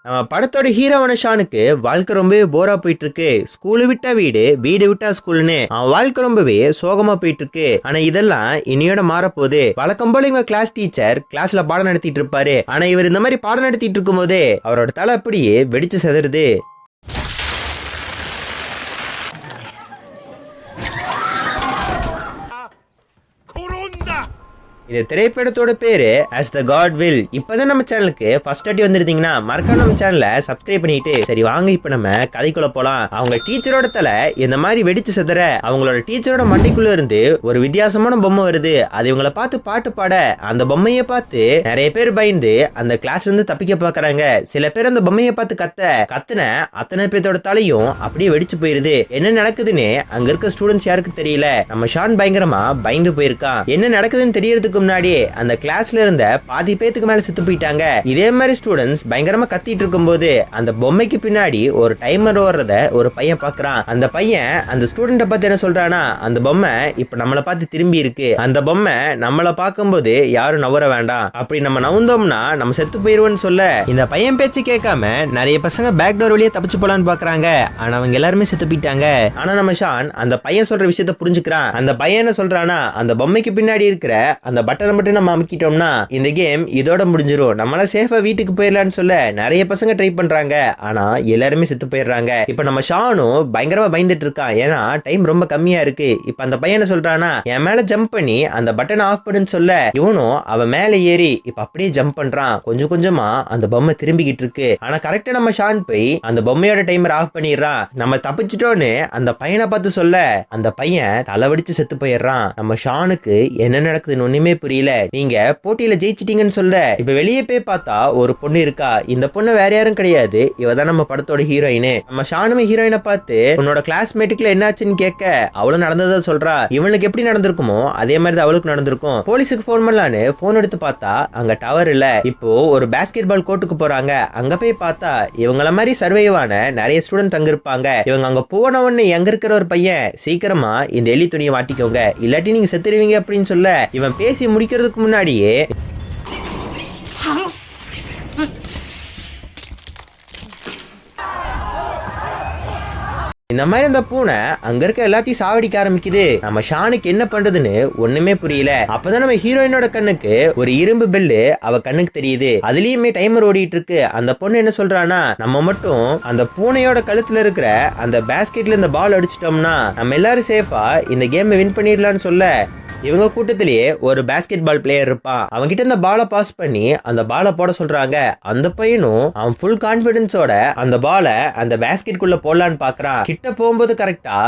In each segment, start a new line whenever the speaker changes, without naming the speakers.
நம்ம படத்தோட ஹீரோவான ஷானுக்கு வாழ்க்கை ரொம்பவே போரா போயிட்டு இருக்கு. ஸ்கூலு விட்டா வீடு, வீடு விட்டா ஸ்கூல்னு அவன் வாழ்க்கை ரொம்பவே சோகமா போயிட்டு இருக்கு. ஆனா இதெல்லாம் இனியோட மாறப்போகுது. வழக்கம் போல இவங்க கிளாஸ் டீச்சர் கிளாஸ்ல பாடம் நடத்திட்டு இருப்பாரு. ஆனா இவர் இந்த மாதிரி பாடம் நடத்திட்டு இருக்கும் போதே அவரோட தலை அப்படியே வெடிச்சு செதறுது. இந்த திரைப்படத்தோட பேரு As the God Will. இப்பதான் நம்ம சேனலுக்கு ஃபர்ஸ்ட் வாட்டி வந்திருந்தீங்கன்னா மறக்காம நம்ம சேனலை சப்ஸ்கிரைப் பண்ணிட்டு சரி வாங்க இப்ப நம்ம கதைக்குள்ள போலாம். அவங்க டீச்சரோட தலை இந்த மாதிரி வெடிச்சு செதற அவங்களோட டீச்சரோட மண்டைக்குள்ள இருந்து ஒரு வித்தியாசமான பொம்மை வருது. அது இவங்களை பார்த்து பாட்டு பாட அந்த பொம்மையை பார்த்து நிறைய பேர் பயந்து அந்த கிளாஸ்ல இருந்து தப்பிக்க பாக்குறாங்க. சில பேர் அந்த பொம்மையை பார்த்து கத்துன அத்தனை பேர்த்தோட தலையும் அப்படியே வெடிச்சு போயிருது. என்ன நடக்குதுன்னு அங்க இருக்க ஸ்டூடெண்ட்ஸ் யாருக்கு தெரியல. நம்ம ஷான் பயங்கரமா பயந்து போயிருக்கான். என்ன நடக்குதுன்னு தெரியறதுக்கு முன்னாடி அந்த கிளாஸ்ல இருந்த பாதி பேத்துக்கு மேல செத்து போயிட்டாங்க. இதே மாதிரி ஸ்டூடெண்ட்ஸ் பயங்கரமா கத்திட்டு இருக்கும் போது அந்த பொம்மைக்கு பின்னாடி ஒரு டைமர் ஓடுறத ஒரு பையன் பாக்குறான். அந்த பையன் அந்த ஸ்டூடெண்ட பார்த்து என்ன சொல்றானா, அந்த பொம்மை இப்ப நம்மளை பார்த்து திரும்பி இருக்கு. அந்த பொம்மை நம்மளை பார்க்கும்போது யாரும் நவர வேண்டாம், அப்படி நம்ம நவுந்தோம்னா நம்ம செத்து போயிருவோம்னு சொல்ல இந்த பையன் பேச்சு கேட்காம நிறைய பசங்க பேக் டோர் வழியே தப்பிச்சு போலான்னு பாக்குறாங்க. ஆனா அவங்க எல்லாருமே செத்து போயிட்டாங்க. ஆனா நம்ம ஷான் அந்த பையன் சொல்ற விஷயத்த புரிஞ்சுக்கிறான். அந்த பையன் என்ன சொல்றானா, அந்த பொம்மைக்கு பின்னாடி இருக்கிற அந்த பட்டனை மட்டும் நம்ம அமுக்கிட்டோம்னா இந்த கேம் இதோட முடிஞ்சிரும், நம்மள சேஃபா வீட்டுக்கு போயிடலாம்னு சொல்ல நிறைய பசங்க ட்ரை பண்றாங்க. ஆனா எல்லாருமே செத்து போயிடுறாங்க. இப்ப நம்ம ஷானும் பயங்கரமா பயந்துட்டு இருக்கான். ஏன்னா டைம் ரொம்ப கம்மியா இருக்கு. இப்ப அந்த பையனை சொல்றானா, என் மேல ஜம்ப் பண்ணி அந்த பட்டனை ஆஃப் பண்ணுன்னு சொல்ல இவனும் அவன் மேல ஏறி இப்ப அப்படியே ஜம்ப் பண்றான். கொஞ்சம் கொஞ்சமா அந்த பொம்மை திரும்பிக்கிட்டு இருக்கு. ஆனா கரெக்டா நம்ம ஷான் போய் அந்த பொம்மையோட டைமர் ஆஃப் பண்ணிடுறான். நம்ம தப்பிச்சிட்டோன்னு அந்த பையனை பார்த்து சொல்ல அந்த பையன் தலைவடிச்சு செத்து போயிடுறான். நம்ம ஷானுக்கு என்ன நடக்குதுன்னு ஒண்ணுமே புரியல. நீங்க போட்டியில ஜெயிச்சிட்டீங்கன்னு சொல்ல இப்ப வெளியே போய் பார்த்தா ஒரு பொண்ணு இருக்கா. இந்த பொண்ணு வேற யாரும் கிடையாது, இவதான் நம்ம படத்தோட ஹீரோயின். நம்ம ஷானுமே ஹீரோயினை பார்த்து உன்னோட கிளாஸ்மேட்டுக்குள்ள என்னாச்சுன்னு கேட்க அவளும் நடந்ததை சொல்றா. இவனுக்கு எப்படி நடந்திருக்குமோ அதே மாதிரி அவளுக்கு நடந்திருக்கும். போலீஸுக்கு போன் பண்ணலான்னு போன் எடுத்து பார்த்தா அங்க டவர் இல்ல. இப்போ ஒரு பாஸ்கெட் பால் கோர்ட்டுக்கு போறாங்க. அங்க போய் பார்த்தா இவங்கள மாதிரி சர்வைவான நிறைய ஸ்டூடெண்ட் அங்க இருப்பாங்க. இவங்க அங்க போன உடனே எங்க இருக்கிற ஒரு பையன் சீக்கிரமா இந்த எலி துணியை மாட்டிக்கோங்க, இல்லாட்டி நீங்க செத்துருவீங்க அப்படின்னு சொல்ல இவன் பேசி முடிக்கிறதுக்கு முன்னாடியே இந்த மாதிரி அந்த பூனை அங்க இருக்க எல்லாத்தையும் சாவடிக்க ஆரம்பிக்குது. நம்ம ஷானுக்கு என்ன பண்றதுன்னு ஒண்ணுமே புரியல. அப்பதான் நம்ம ஹீரோயினோட கண்ணுக்கு ஒரு இரும்பு பெல்லு அவ கண்ணுக்கு தெரியுது. அதுலயுமே டைமர் ஓடிட்டு இருக்கு. அந்த பொண்ணு என்ன சொல்றானா, நம்ம மட்டும் அந்த பூனையோட கழுத்துல இருக்கிற அந்த பேஸ்கெட்ல இந்த பால் அடிச்சிட்டோம்னா நம்ம எல்லாரும் சேஃபா இந்த கேம் வின் பண்ணிடலாம்னு சொல்ல இவங்க கூட்டத்திலேயே ஒரு பாஸ்கெட் பால் பிளேயர் இருப்பான். அவங்க கிட்ட இந்த பாலை பாஸ் பண்ணி அந்த பாலை போட சொல்றாங்க. அந்த பையனும் அவன் ஃபுல் கான்பிடன்ஸோட அந்த பாலை அந்த பாஸ்கெட் குள்ள போடலான்னு பாக்குறான். கிட்ட போகும்போது கரெக்டா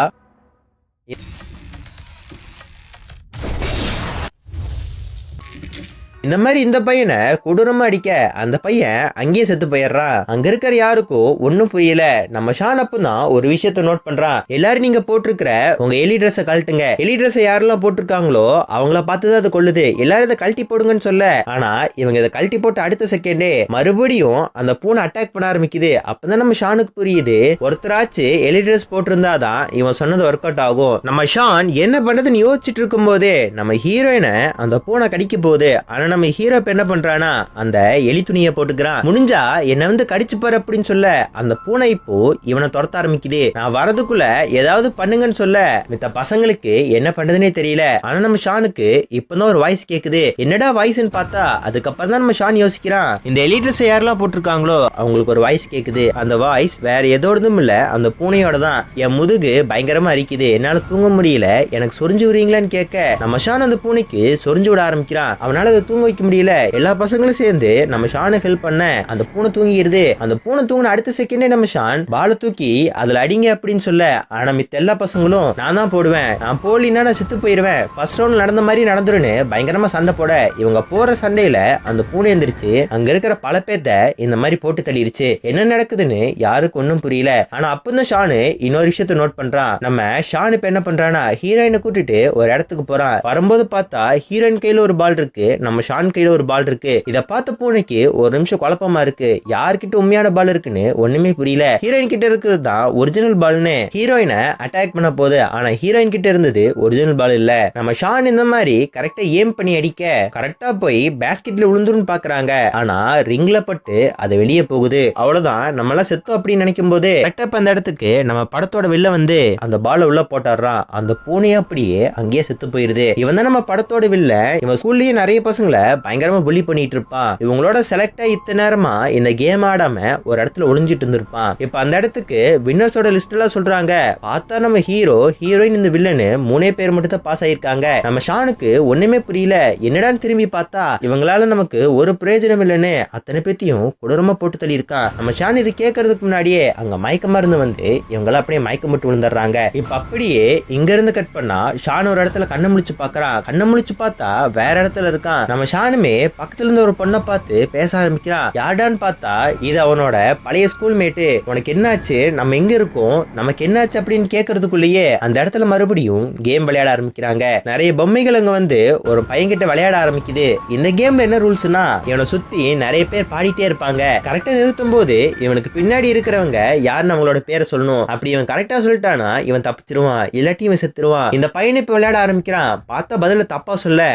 இந்த மாதிரி இந்த பையனை கொடூரமா அடிக்க அந்த பையன் அங்கேயே செத்து போயிடுறான். அங்க இருக்கிற யாருக்கும் ஒன்னும் புரியல. நம்ம ஷான் அப்பதான் ஒரு விஷயத்த நோட் பண்றான். எல்லாரும் நீங்க போட்டிருக்கிற உங்க எலி ட்ரெஸ் கழட்டுங்க. எலி ட்ரெஸ் யாரெல்லாம் போட்டிருக்காங்களோ அவங்கள பார்த்துதான் அதை கொள்ளுது, எல்லாரும் இதை கழட்டி போடுங்கன்னு சொல்ல ஆனா இவங்க இதை கழட்டி போட்டு அடுத்த செகண்டே மறுபடியும் அந்த பூனை அட்டாக் பண்ண ஆரம்பிக்குது. அப்பதான் நம்ம ஷானுக்கு புரியுது, ஒருத்தராச்சு எலி ட்ரெஸ் போட்டிருந்தாதான் இவன் சொன்னது ஒர்க் அவுட் ஆகும். நம்ம ஷான் என்ன பண்றதுன்னு யோசிச்சுட்டு இருக்கும் போதே நம்ம ஹீரோயினை அந்த பூனை கடிக்க போகுது. ஆனா நம்ம ஹீரோ என்ன பண்றானா, அந்த எலி துணியை போட்டுக்கிறான். முடிஞ்சா என்ன வந்து கடிச்சு பாரு அப்படின்னு சொல்ல அந்த பூனை இப்போ இவனை துரத்த ஆரம்பிக்குது. நான் வரதுக்குள்ள ஏதாவது பண்ணுங்கன்னு சொல்ல மித்த பசங்களுக்கு என்ன பண்றதுனே தெரியல. ஆனா நம்ம ஷானுக்கு இப்பதான் ஒரு வாய்ஸ் கேக்குது. என்னடா வாய்ஸ்ன்னு பார்த்தா அதுக்கப்புறம் தான் நம்ம ஷான் யோசிக்கிறான், இந்த எலி ட்ரெஸ் யாரெல்லாம் போட்டிருக்காங்களோ அவங்களுக்கு ஒரு வாய்ஸ் கேக்குது. அந்த வாய்ஸ் வேற எதோடதும் இல்ல, அந்த பூனையோட தான். என் முதுகு பயங்கரமா அரிக்குது, என்னால தூங்க முடியல, எனக்கு சொரிஞ்சு விடுறீங்களான்னு கேட்க நம்ம ஷான் அந்த பூனைக்கு சொரிஞ்சு விட ஆரம்பிக்கிறான். அவனால அதை தூங்க வைக்க முடியல. எல்லா பசங்களும் சேர்ந்து நம்ம ஷானுக்கு ஹெல்ப் பண்ண அந்த பூனை தூங்கிடுது. அந்த பூனை தூங்கின அடுத்த செகண்டே நம்ம ஷான் பாலை தூக்கி அதுல அடிங்க அப்படின்னு சொல்ல ஆனா மித்த எல்லா பசங்களும் நான் தான் போடுவேன், நான் போலினா நான் செத்து போயிருவேன், ஃபர்ஸ்ட் ரவுண்ட் நடந்த மாதிரி நடந்துருன்னு பயங்கரமா சண்டை போட இவங்க போற சண்டையில அந்த பூனை எந்திரிச்சு அங்க இருக்கிற பல பேத்த இந்த மாதிரி போட்டு தள்ளிடுச்சு. என்ன நடக்குதுன்னு யாருக்கு ஒன்னும் புரியல. ஆனா அப்பதான் ஷானு இன்னொரு விஷயத்த நோட் பண்றான். நம்ம ஷான் இப்ப என்ன பண்றானா, ஹீரோயினை கூட்டிட்டு ஒரு இடத்துக்கு போறான். வரும்போது பார்த்தா ஹீரோயின் கையில ஒரு பால் இருக்கு. நம்ம ஷான் கையில ஒரு பால் இருக்கு. இத பார்த்த பூனைக்கு ஒரு நிமிஷம் குழப்பமா இருக்கு. யார்கிட்ட உண்மையான பால் இருக்குன்னு ஒண்ணுமே புரியல. ஹீரோயின் கிட்ட இருக்கிறது தான் ஒரிஜினல் பால்னு ஹீரோயினை அட்டாக் பண்ண போகுது. ஆனா ஹீரோயின் கிட்ட இருந்தது ஒரிஜினல் பால் இல்ல. நம்ம ஷான் இந்த மாதிரி கரெக்டா ஏம் பண்ணி அடிக்க கரெக்டா போய் பேஸ்கெட்ல விழுந்துரும் பாக்குறாங்க. ஆனா ரிங்ல பட்டு அது வெளியே போகுது. அவ்வளவுதான், நம்ம எல்லாம் செத்தோம் அப்படின்னு நினைக்கும் போது கரெக்டா அந்த இடத்துக்கு நம்ம படத்தோட வெளில வந்து அந்த பால உள்ள போட்டாடுறான். அந்த பூனை அப்படியே அங்கேயே செத்து போயிருது. இவன் தான் நம்ம படத்தோட வில்ல. இவன் ஸ்கூல்லயும் நிறைய பசங்களை பயங்கரமா புள்ளி பண்ணிட்டு இருப்பான். இவங்களோட செலக்ட் ஆகி இத்தனை நேரமா இந்த கேம் ஆடாம ஒரு இடத்துல ஒளிஞ்சிட்டு இருந்திருப்பான். இப்ப அந்த இடத்துக்கு வின்னர்ஸோட லிஸ்ட் எல்லாம் சொல்றாங்க. பார்த்தா நம்ம ஹீரோயின் இந்த வில்லனு 3 பேர் மட்டும் தான் பாஸ் ஆயிருக்காங்க. நம்ம ஷானுக்கு ஒண்ணுமே புரியல. என்னடான்னு திரும்பி பார்த்தா இவங்களால நமக்கு ஒரு பிரயோஜனம் இல்லைன்னு அத்தனை பேத்தையும் கொடூரமா போட்டு தள்ளி இருக்கான். நம்ம ஷான் இது கேட்கறதுக்கு முன்னாடியே அங்க மயக்கமா இருந்து வந்து இவங்களாம் அப்படியே மயக்கம் போட்டு விழுந்துடுறாங்க. இப்ப அப்படியே இங்க இருந்து கட் பண்ணா ஷான் ஒரு இடத்துல கண்ணை முழிச்சு பாக்குறான். கண்ணை முழிச்சு பார்த்தா வேற இடத்துல இருக்கான். நம்ம ஷானுமே பக்கத்துல இருந்த ஒரு பொண்ணை பார்த்து பேச ஆரம்பிக்கிறான். யார்டான்னு பார்த்தா இது அவனோட பழைய ஸ்கூல் மேட்டு. உனக்கு என்னாச்சு, நம்ம எங்க இருக்கோம், நமக்கு என்னாச்சு அப்படின்னு கேட்கறதுக்குள்ளேயே அந்த இடத்துல மறுபடியும் கேம் விளையாட ஆரம்பிக்கிறாங்க. நிறைய பொம்மைகள் அங்க வந்து ஒரு பையன்கிட்ட விளையாட ஆரம்பிக்குது. இந்த கேம்ல என்ன ரூல்ஸ்னா இவனை சுத்தி நிறைய பேர் பாடிட்டே இருப்பாங்க. கரெக்டா நிறுத்தும் போது இவனுக்கு பின்னாடி இருக்கிறவங்க யாருன்னு அவங்களோட பேரை சொல்லணும். அப்படி இவன் கரெக்டா சொல்லிட்டானா இவன் தப்பிச்சிருவான், இல்லாட்டி இவன் செத்துருவான். இந்த பையனை இப்ப விளையாட ஆரம்பிக்கிறான். பார்த்தா பதில தப்பா சொல்ல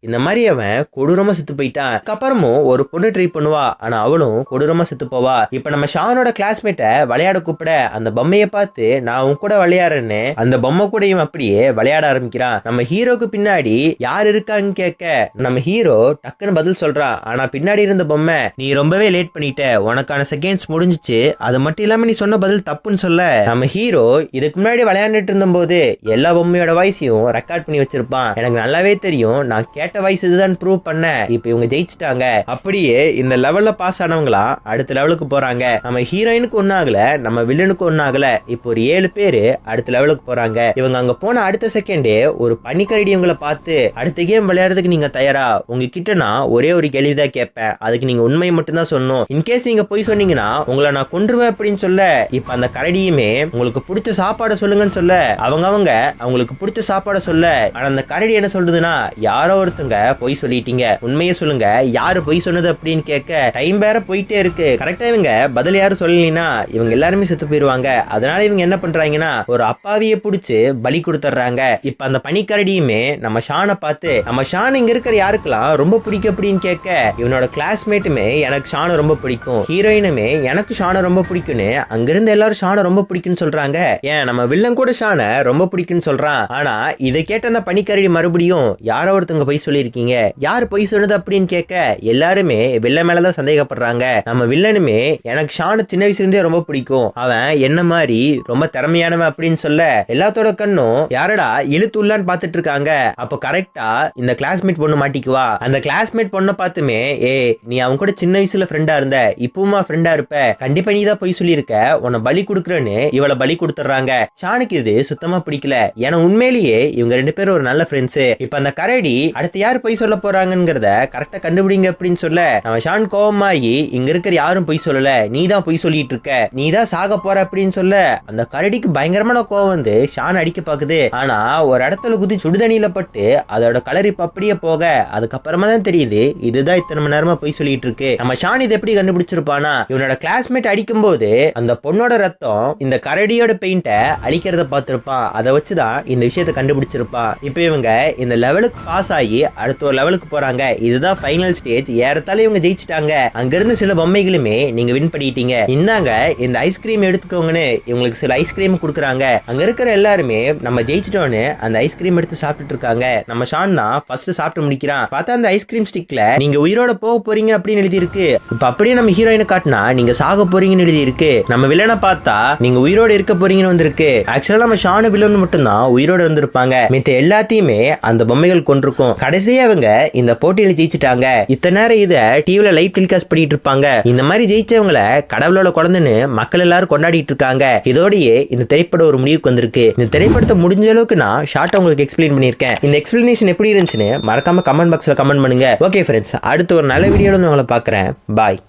இந்த மாதிரி அவன் கொடூரமா செத்து போயிட்டான். அப்புறமும் ஒரு பொண்ணு ட்ரை பண்ணுவா. ஆனா அவளும் கொடூரமா செத்து போவா. இப்ப நம்ம ஷானோட கிளாஸ்மேட்டை விளையாட கூப்பிட அந்த பொம்மையை பார்த்து நான் உன் கூட விளையாடுறேன்னு அந்த பொம்மை கூட இவன் அப்படியே விளையாட ஆரம்பிக்கிறான். நம்ம ஹீரோக்கு பின்னாடி யார் இருக்கான்னு கேட்க நம்ம ஹீரோ டக்குன்னு பதில் சொல்றான். ஆனா பின்னாடி இருந்த பொம்மை நீ ரொம்பவே லேட் பண்ணிட்ட, உனக்கான செகண்ட்ஸ் முடிஞ்சிச்சு, அது மட்டும் இல்லாம நீ சொன்ன பதில் தப்புன்னு சொல்ல நம்ம ஹீரோ இதுக்கு முன்னாடி விளையாண்டுட்டு இருந்த போது எல்லா பொம்மையோட வாய்ஸையும் ரெக்கார்ட் பண்ணி வச்சிருப்பான். எனக்கு நல்லாவே தெரியும், நான் கேட்ட வாய்ஸ் இதுதான் ப்ரூவ் பண்ண. இப்ப இவங்க ஜெயிச்சிட்டாங்க. அப்படியே இந்த லெவல்ல பாஸ் ஆனவங்களா அடுத்த லெவலுக்கு போறாங்க. நம்ம ஹீரோயினுக்கு ஒன்னாகல, நம்ம வில்லனுக்கு ஒன்னாகல. இப்போ ஒரு 7 பேரு அடுத்த லெவலுக்கு போறாங்க. இவங்க அங்க போன அடுத்த செகண்டே ஒரு பனிக்கரடி இவங்களை பார்த்து அடுத்த கேம் விளையாடுறதுக்கு நீங்க தயாரா, உங்ககிட்ட நான் ஒரே ஒரு கேள்விதான் கேட்பேன், அதுக்கு நீங்க உண்மையை மட்டும்தான் சொல்லணும். இன்கேஸ் நீங்க போய் சொன்னீங்கன்னா உங்களை நான் கொன்றுவேன் அப்படின்னு சொல்ல இப்ப அந்த கரடியுமே உங்களுக்கு பிடிச்ச சாப்பாடை சொல்லுங்கன்னு சொல்ல அவங்களுக்கு பிடிச்ச சாப்பாடை சொல்ல. ஆனா அந்த கரடி என்ன சொல்றதுன்னா யாரோ ஒருத்தங்க பொய் சொல்லிட்டீங்க, உண்மையை சொல்லுங்க, யாரு பொய் சொன்னது அப்படின்னு கேட்க டைம் வேற போயிட்டே இருக்கு. கரெக்டா இவங்க பதில் யாரும் சொல்லலைன்னா இவங்க எல்லாருமே செத்து போயிருவாங்க. அதனால இவங்க என்ன பண்றாங்கன்னா ஒரு அப்பாவியை பிடிச்சு பலி கொடுத்துறாங்க. இப்ப அந்த பனிக்கரடியுமே நம்ம ஷானை பார்த்து நம்ம ஷான் இங்க இருக்கிற யாருக்கெல்லாம் ரொம்ப பிடிக்கும் அப்படின்னு கேட்க இவனோட கிளாஸ்மேட்டுமே எனக்கு ஷானை ரொம்ப பிடிக்கும், ஹீரோயினுமே எனக்கு ஷானை ரொம்ப பிடிக்கும்னு அங்கிருந்து எல்லாரும் ஷானை ரொம்ப பிடிக்கும்னு சொல்றாங்க. ஏன் நம்ம வில்லன் கூட ஷானை ரொம்ப பிடிக்கும்னு சொல்றான். ஆனா இதை கேட்ட அந்த பனிக்கரடி மறுபடியும் யாரோ ஒருத்தங்க பொய் சொல்லியிருக்கீங்க, யார் பொய் சொன்னது அப்படின்னு கேட்க எல்லாருமே வில்ல மேலதான் சந்தேகப்படுறாங்க. நம்ம வில்லனுமே எனக்கு ஷான் சின்ன வயசுல இருந்தே ரொம்ப பிடிக்கும், அவன் என்ன மாதிரி ரொம்ப திறமையானவன் அப்படின்னு சொல்ல எல்லாத்தோட கண்ணும் யாரடா இழுத்துள்ளான்னு பாத்துட்டு இருக்காங்க. அப்போ கரெக்டா இந்த கிளாஸ்மேட் பொண்ணு மாட்டிக்குவா. அந்த கிளாஸ்மேட் பொண்ணை பார்த்துமே நீ அவன் கூட சின்ன வயசுல ஃப்ரெண்டா இருந்த, இப்பவுமா ஃப்ரெண்டா இருப்ப, கண்டிப்பா நீ தான் பொய் சொல்லியிருக்க, உன்னை பலி கொடுக்குறேன்னு இவளை பலி கொடுத்துறாங்க. ஷானுக்கு இது சுத்தமா பிடிக்கல. ஏன்னா உண்மையிலேயே இவங்க 2 பேரும் ஒரு நல்ல ஃப்ரெண்ட்ஸ். இப்ப அந்த கரடி அடுத்து யார் பொய் சொல்ல போறாங்கிறத கரெக்டா கண்டுபிடிங்க அப்படின்னு சொல்ல நம்ம ஷான் கோவமாயி இங்க இருக்கிற யாரும் பொய் சொல்லல, நீ தான் பொய் சொல்லிட்டு இருக்க, நீ தான் சாக போற அப்படின்னு சொல்ல அந்த கரடிக்கு பயங்கரமான கோவம் வந்து ஷான் அடிக்க பாக்குது. ஆனா ஒரு இடத்துல குதி சுடுதண்ணியில பட்டு அதோட கலர் இப்ப அப்படியே போக அதுக்கப்புறமா தான் தெரியுது இதுதான் இத்தனை மணி நேரமா பொய் சொல்லிட்டு இருக்கு. நம்ம ஷான் இதை எப்படி கண்டுபிடிச்சிருப்பானா இவனோட கிளாஸ்மேட் அடிக்கும் போது அந்த பொண்ணோட ரத்தம் இந்த கரடியோட பெயிண்ட அழிக்கிறத பார்த்திருப்பான். அதை வச்சுதான் இந்த விஷயத்தை கண்டுபிடிச்சிருப்பான். இப்ப இவங்க இந்த லெவலுக்கு பாஸ் ஆகி அடுத்த ஒரு லெவலுக்கு போறாங்க. இதுதான் ஃபைனல் ஸ்டேஜ். ஏறத்தால இவங்க ஜெயிச்சிட்டாங்க. அங்கிருந்து சில பொம்மைகளுமே நீங்க வின் பண்ணிட்டீங்க, இந்தாங்க இந்த ஐஸ்கிரீம் எடுத்துக்கோங்கன்னு இவங்களுக்கு சில ஐஸ்கிரீம் கொடுக்குறாங்க. அங்க இருக்கிற எல்லாருமே நம்ம ஜெயிச்சிட்டோன்னு அந்த ஐஸ்கிரீம் எடுத்து சாப்பிட்டுட்டு இருக்காங்க. நம்ம ஷான் தான் ஃபர்ஸ்ட் சாப்பிட்டு முடிக்கிறான். பார்த்தா அந்த ஐஸ்கிரீம் ஸ்டிக்ல நீங்க உயிரோட போக போறீங்க அப்படின்னு எழுதி இருக்கு. இப்ப அப்படியே நம்ம ஹீரோயினை காட்டினா நீங்க சாக போறீங்கன்னு எழுதி இருக்கு. நம்ம வில்லனை பார்த்தா நீங்க உயிரோட இருக்க போறீங்கன்னு வந்திருக்கு. ஆக்சுவலா நம்ம ஷானு வில்லன் மட்டும் தான் உயிரோட இருந்திருப்பாங்க, மித்த எல்லாத்தையுமே அந்த பொம்மைகள் கொண்டிருக்கும். கடைசியா அவங்க இந்த போட்டியில ஜெயிச்சிட்டாங்க. இத்தனை நேரம் இத டிவில லைவ் டெலிகாஸ்ட் பண்ணிட்டு இருப்பாங்க. இந்த மாதிரி ஜெயிச்சவங்கள கடவுளோட குழந்தைன்னு மக்கள் எல்லாரும் கொண்டாடிட்டு இருக்காங்க. இதோடயே இந்த திரைப்படம் ஒரு முடிவுக்கு வந்திருக்கு. இந்த திரைப்படத்தை முடிஞ்ச அளவுக்கு நான் ஷார்ட்டா உங்களுக்கு எக்ஸ்பிளைன் பண்ணிருக்கேன். இந்த எக்ஸ்பிளனேஷன் எப்படி இருந்துச்சுன்னு மறக்காம கமெண்ட் பாக்ஸ்ல கமெண்ட் பண்ணுங்க. ஓகே ஃப்ரெண்ட்ஸ், அடுத்த ஒரு நல்ல வீடியோல உங்களை பார்க்கறேன். பாய்.